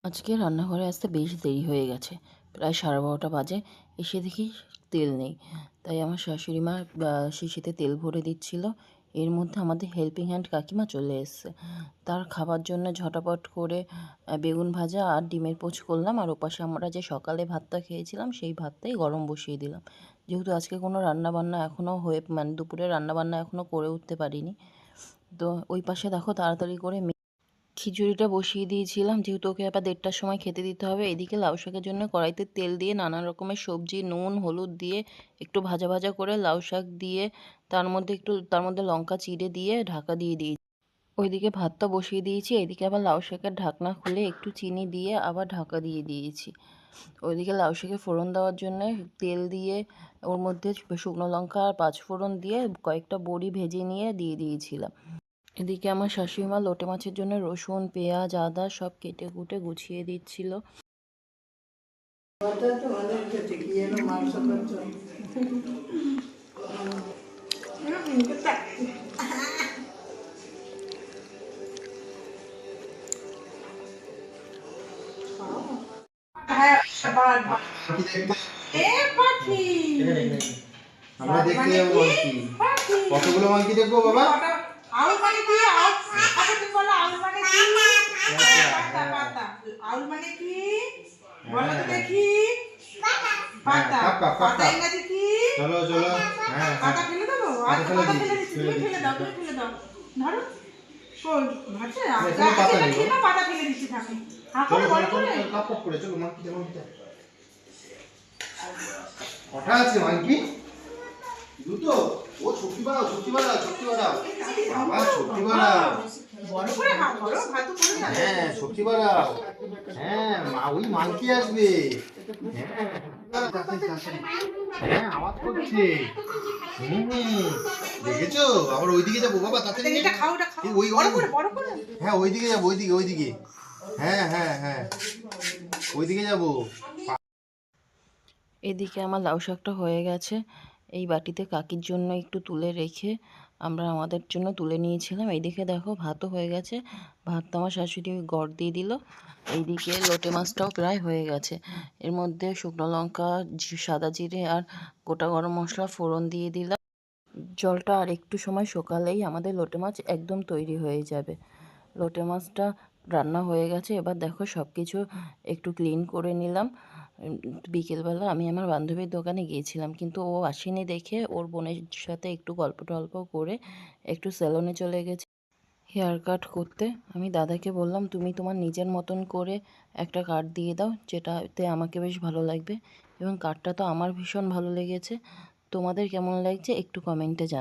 আজকে রান্নাঘরে আসতে বেশ দেরি হয়ে গেছে, প্রায় 12:30 বাজে। এসে দেখি তেল নেই, তাই আমার শাশুড়ি মা শিশিতে তেল ভরে দিচ্ছিল। এর মধ্যে আমাদের হেল্পিং হ্যান্ড কাকিমা চলে এসছে। তার খাবার জন্য ঝটাপট করে বেগুন ভাজা আর ডিমের পোচ করলাম, আর ওপাশে আমরা যে সকালে ভাতটা খেয়েছিলাম সেই ভাতটাই গরম বসিয়ে দিলাম। যেহেতু আজকে কোনো রান্নাবান্না এখনও দুপুরে রান্নাবান্না এখনও করে উঠতে পারিনি, তো ওই পাশে দেখো তাড়াতাড়ি করে খিচুড়িটা বসিয়ে দিয়েছিলাম, যেহেতু ওকে আবার 1:30টার সময় খেতে দিতে হবে। এদিকে লাউ শাকের জন্য কড়াইতে তেল দিয়ে নানা রকমের সবজি, নুন হলুদ দিয়ে একটু ভাজা ভাজা করে লাউ শাক দিয়ে তার মধ্যে লঙ্কা চিড়ে দিয়ে ঢাকা দিয়ে দিয়েছি। ওইদিকে ভাতটা বসিয়ে দিয়েছি, এদিকে আবার লাউ শাকের ঢাকনা খুলে একটু চিনি দিয়ে আবার ঢাকা দিয়ে দিয়েছি। ওইদিকে লাউ শাকে ফোড়ন দেওয়ার জন্য তেল দিয়ে ওর মধ্যে শুকনো লঙ্কা আর পাঁচফোড়ন দিয়ে কয়েকটা বড়ি ভেজে নিয়ে দিয়ে দিয়েছিলাম। এদিকে আমার শাশুড়ি মা লোটে মাছের জন্য রসুন পেঁয়াজ আদা সব কেটে কুটে গুছিয়ে দিচ্ছিল। আমরা দেখতে যাবো মাংকি। কতগুলো মাংকি দেখবো বাবা? আউল মানে কি? আচ্ছা তুমি বলো আউল মানে কি? পাতা পাতা। আউল মানে কি? বলো তো দেখি। পাতা। পাতা ইংরেজি কি? চলো চলো। হ্যাঁ পাতা ফেলে দেবো? আচ্ছা পাতা ফেলে দিচ্ছি। তুমি ফেলে দাও, তুমি ফেলে দাও। ধরো। শোন, ভাবছে পাতা নেই। পাতা ফেলে দিচ্ছি থাকি। চলো চলো চলো কাপ কাপ করে চলো মাংকি দেখো। কটা আছে মাংকি? দুটো। ও ছুটি বাড়াও ছুটি বাড়াও ছুটি বাড়াও। বাবা ছুটি বাড়াও। বড় করে হাত করো, ভাত করে না। হ্যাঁ ছুটি বাড়াও। হ্যাঁ ওই মাংকি আসবে। হ্যাঁ আওয়াজ করছে। দেখেছো? আবার ওইদিকে যাবো বাবা তাড়াতাড়ি। এটা খাও, এটা খাও। ওই বড় করে। হ্যাঁ ওইদিকে যাবো ওইদিকে। হ্যাঁ হ্যাঁ হ্যাঁ ওইদিকে যাবো। এদিকে আমার লাউ শাকটা হয়ে গেছে। এই বাটিতে কাকির জন্য একটু তুলে রেখে আমরা আমাদের জন্য তুলে নিয়েছিলাম। এইদিকে দেখো ভাতও হয়ে গেছে, ভাতটা আমার শাশুড়ি গড় দিয়ে দিল। এইদিকে লোটে মাছটাও প্রায় হয়ে গেছে। এর মধ্যে শুকনো লঙ্কা সাদা জিরে আর গোটা গরম মশলা ফোড়ন দিয়ে দিলাম। জলটা আর একটু সময় শুকালেই আমাদের লোটে মাছ একদম তৈরি হয়ে যাবে। লোটে মাছটা রান্না হয়ে গেছে। এবার দেখো সব কিছু একটু ক্লিন করে নিলাম। বিকেলবেলা আমি আমার বান্ধবীর দোকানে গিয়েছিলাম, কিন্তু ও আসেনি দেখে ওর বোনের সাথে একটু গল্প টল্প করে একটু সেলুনে চলে গেছে হেয়ার কাট করতে। আমি দাদাকে বললাম তুমি তোমার নিজের মতন করে একটা কাট দিয়ে দাও, যেটাতে আমাকে বেশ ভালো লাগবে। এবং কাটটা তো আমার ভীষণ ভালো লেগেছে। তোমাদের কেমন লাগছে একটু কমেন্টে জানাও।